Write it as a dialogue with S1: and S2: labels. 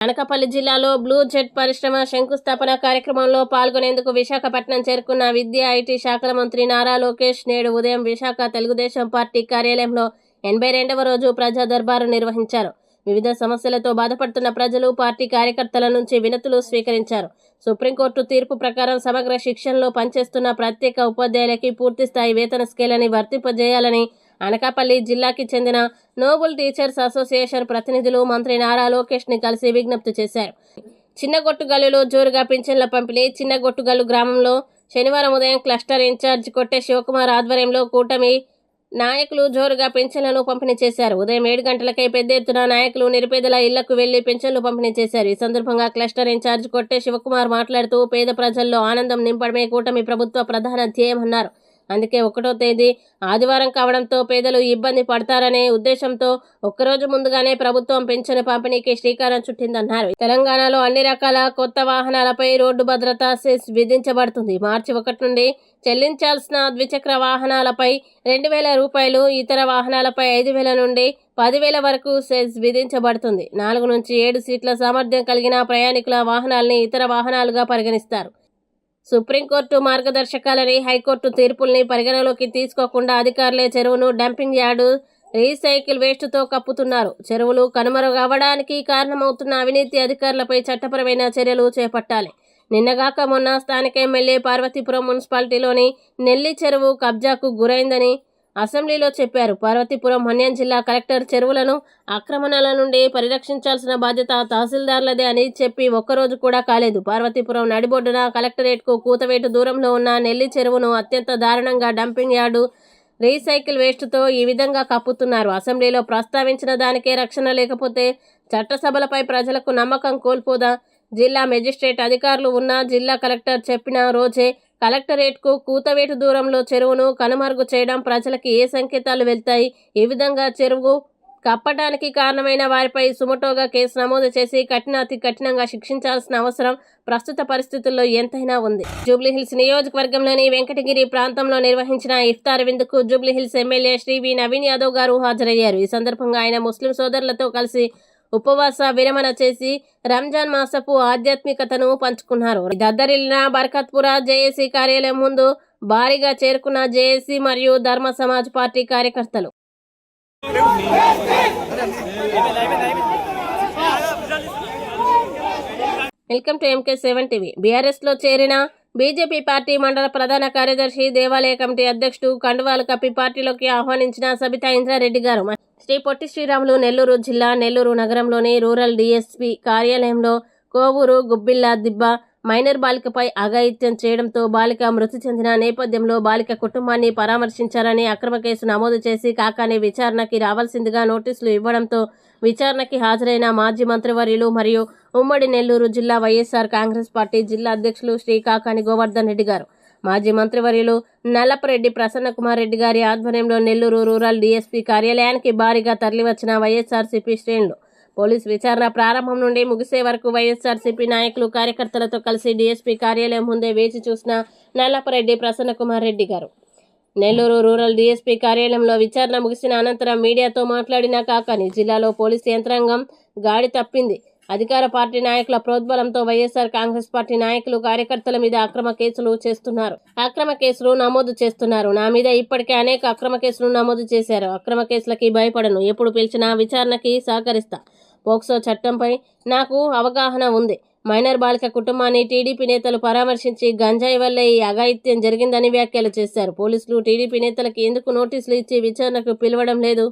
S1: అనకాపల్లి జిల్లాలో blue jet పరిశ్రమ శంకుస్థాపన కార్యక్రమంలో పాల్గొనేందుకు విశాఖపట్నం చేరుకున్న విద్యా ఐటీ శాఖల మంత్రి నారా లోకేష్ నేడు ఉదయం విశాఖ తెలుగుదేశం పార్టీ కార్యాలయంలో 82వ రోజు ప్రజా దర్బారు నిర్వహించారు. వివిధ సమస్యలతో బాధపడుతున్న ప్రజలు, పార్టీ కార్యకర్తల నుంచి వినతులు స్వీకరించారు. సుప్రీంకోర్టు తీర్పు ప్రకారం సమగ్ర శిక్షణలో పనిచేస్తున్న ప్రత్యేక ఉపాధ్యాయులకి పూర్తిస్థాయి వేతన స్కేలని వర్తింపజేయాలని అనకాపల్లి జిల్లాకి చెందిన నోబుల్ టీచర్స్ అసోసియేషన్ ప్రతినిధులు మంత్రి నారా లోకేష్ ని కలిసి విజ్ఞప్తి చేశారు. చిన్నగొట్టుగల్లులో జోరుగా పింఛన్ల పంపిణీ. చిన్నగొట్టుగల్లు గ్రామంలో శనివారం ఉదయం క్లస్టర్ ఇన్ఛార్జ్ కొట్టె శివకుమార్ ఆధ్వర్యంలో కూటమి నాయకులు జోరుగా పింఛన్లను పంపిణీ చేశారు. ఉదయం 7 గంటలకే పెద్ద ఎత్తున నాయకులు నిరుపేదల ఇళ్లకు వెళ్లి పింఛన్లు పంపిణీ చేశారు. ఈ సందర్భంగా క్లస్టర్ ఇన్ఛార్జ్ కొట్టె శివకుమార్ మాట్లాడుతూ పేద ప్రజల్లో ఆనందం నింపడమే కూటమి ప్రభుత్వ ప్రధాన ధ్యేయమన్నారు. అందుకే 1వ తేదీ ఆదివారం కావడంతో పేదలు ఇబ్బంది పడతారనే ఉద్దేశంతో ఒక్కరోజు ముందుగానే ప్రభుత్వం పింఛను పంపిణీకి శ్రీకారం చుట్టిందన్నారు. తెలంగాణలో అన్ని రకాల కొత్త వాహనాలపై రోడ్డు భద్రతా సెస్ విధించబడుతుంది. మార్చి 1 నుండి చెల్లించాల్సిన ద్విచక్ర వాహనాలపై 2,000 రూపాయలు, ఇతర వాహనాలపై 5,000 నుండి 10,000 వరకు సెస్ విధించబడుతుంది. 4 నుంచి 7 సీట్ల సామర్థ్యం కలిగిన ప్రయాణికుల వాహనాల్ని ఇతర వాహనాలుగా పరిగణిస్తారు. సుప్రీంకోర్టు మార్గదర్శకాలని, హైకోర్టు తీర్పుల్ని పరిగణలోకి తీసుకోకుండా అధికారులే చెరువును డంపింగ్ యార్డు, రీసైకిల్ వేస్ట్తో కప్పుతున్నారు. చెరువులు కనుమరుగవడానికి కారణమవుతున్న అవినీతి అధికారులపై చట్టపరమైన చర్యలు చేపట్టాలి. నిన్నగాక మొన్న స్థానిక ఎమ్మెల్యే పార్వతీపురం మున్సిపాలిటీలోని నెల్లి చెరువు కబ్జాకు గురైందని అసెంబ్లీలో చెప్పారు. పార్వతీపురం మన్యం జిల్లా కలెక్టర్ చెరువులను ఆక్రమణల నుండి పరిరక్షించాల్సిన బాధ్యత తహసీల్దార్లదే అని చెప్పి ఒక్కరోజు కూడా కాలేదు. పార్వతీపురం నడిబొడ్డున కలెక్టరేట్కు కూతవేటు దూరంలో ఉన్న నెల్లి చెరువును అత్యంత దారుణంగా డంపింగ్ యార్డు, రీసైకిల్ వేస్ట్తో ఈ విధంగా కప్పుతున్నారు. అసెంబ్లీలో ప్రస్తావించిన దానికే రక్షణ లేకపోతే చట్టసభలపై ప్రజలకు నమ్మకం కోల్పోదా? జిల్లా మెజిస్ట్రేట్ అధికారులు ఉన్న జిల్లా కలెక్టర్ చెప్పిన రోజే కలెక్టరేట్కు కూతవేటు దూరంలో చెరువును కనుమరుగు చేయడం ప్రజలకి ఏ సంకేతాలు వెళ్తాయి? ఈ విధంగా చెరువు కప్పడానికి కారణమైన వారిపై సుమోటోగా కేసు నమోదు చేసి అతి కఠినంగా శిక్షించాల్సిన అవసరం ప్రస్తుత పరిస్థితుల్లో ఎంతైనా ఉంది. జూబ్లీహిల్స్ నియోజకవర్గంలోని వెంకటగిరి ప్రాంతంలో నిర్వహించిన ఇఫ్తార్ విందుకు జూబ్లీహిల్స్ ఎమ్మెల్యే శ్రీ వి నవీన్ యాదవ్ గారు హాజరయ్యారు. ఈ సందర్భంగా ఆయన ముస్లిం సోదరులతో కలిసి ఉపవాస విరమణ చేసి రంజాన్ మాసపు ఆధ్యాత్మికతను పంచుకున్నారు. దద్దరిల్లిన బర్కత్పుర జేఏసీ కార్యాలయం ముందు భారీగా చేరుకున్న జేఏసీ మరియు ధర్మ సమాజ్ పార్టీ కార్యకర్తలు. Welcome to MK7 TV. బీఆర్ఎస్లో చేరిన బీజేపీ పార్టీ మండల ప్రధాన కార్యదర్శి, దేవాలయ కమిటీ అధ్యక్షుడు కండువాలు కప్పి పార్టీలోకి ఆహ్వానించిన సబితా ఇంద్రారెడ్డి గారు శ్రీ పొట్టి శ్రీరాములు నెల్లూరు జిల్లా నెల్లూరు నగరంలోని రూరల్ డీఎస్పీ కార్యాలయంలో కోవూరు గుబ్బిళ్ళ దిబ్బ మైనర్ బాలికపై అఘాయిత్యం చేయడంతో బాలిక మృతి చెందిన నేపథ్యంలో బాలిక కుటుంబాన్ని పరామర్శించారని అక్రమ కేసు నమోదు చేసి కాకాని విచారణకి రావాల్సిందిగా నోటీసులు ఇవ్వడంతో విచారణకి హాజరైన మాజీ మంత్రివర్యులు మరియు ఉమ్మడి నెల్లూరు జిల్లా వైఎస్ఆర్ కాంగ్రెస్ పార్టీ జిల్లా అధ్యక్షులు శ్రీ కాకాని గోవర్ధన్ రెడ్డి గారు, మాజీ మంత్రివర్యులు నల్లపరెడ్డి ప్రసన్నకుమార్ రెడ్డి గారి ఆధ్వర్యంలో నెల్లూరు రూరల్ డీఎస్పీ కార్యాలయానికి భారీగా తరలివచ్చిన వైఎస్ఆర్సీపీ శ్రేణులు పోలీస్ విచారణ ప్రారంభం నుండి ముగిసే వరకు వైఎస్ఆర్సీపీ నాయకులు, కార్యకర్తలతో కలిసి డీఎస్పీ కార్యాలయం ముందే వేచి చూసిన నల్లపరెడ్డి ప్రసన్నకుమార్ రెడ్డి గారు. నెల్లూరు రూరల్ డీఎస్పీ కార్యాలయంలో విచారణ ముగిసిన అనంతరం మీడియాతో మాట్లాడిన కాకాని, జిల్లాలో పోలీసు యంత్రాంగం గాడి తప్పింది. అధికార పార్టీ నాయకుల ప్రోద్బలంతో వైఎస్ఆర్ కాంగ్రెస్ పార్టీ నాయకులు, కార్యకర్తల మీద అక్రమ కేసులు నమోదు చేస్తున్నారు. నా మీద ఇప్పటికే అనేక అక్రమ కేసులు నమోదు చేశారు. అక్రమ కేసులకి భయపడను. ఎప్పుడు పిలిచినా విచారణకి సహకరిస్తా. పోక్సో చట్టంపై నాకు అవగాహన ఉంది. మైనర్ బాలిక కుటుంబాన్ని టీడీపీ నేతలు పరామర్శించి గంజాయి వల్లే ఈ అఘాయిత్యం జరిగిందని వ్యాఖ్యలు చేశారు. పోలీసులు టీడీపీ నేతలకి ఎందుకు నోటీసులు ఇచ్చి విచారణకు పిలవడం లేదు?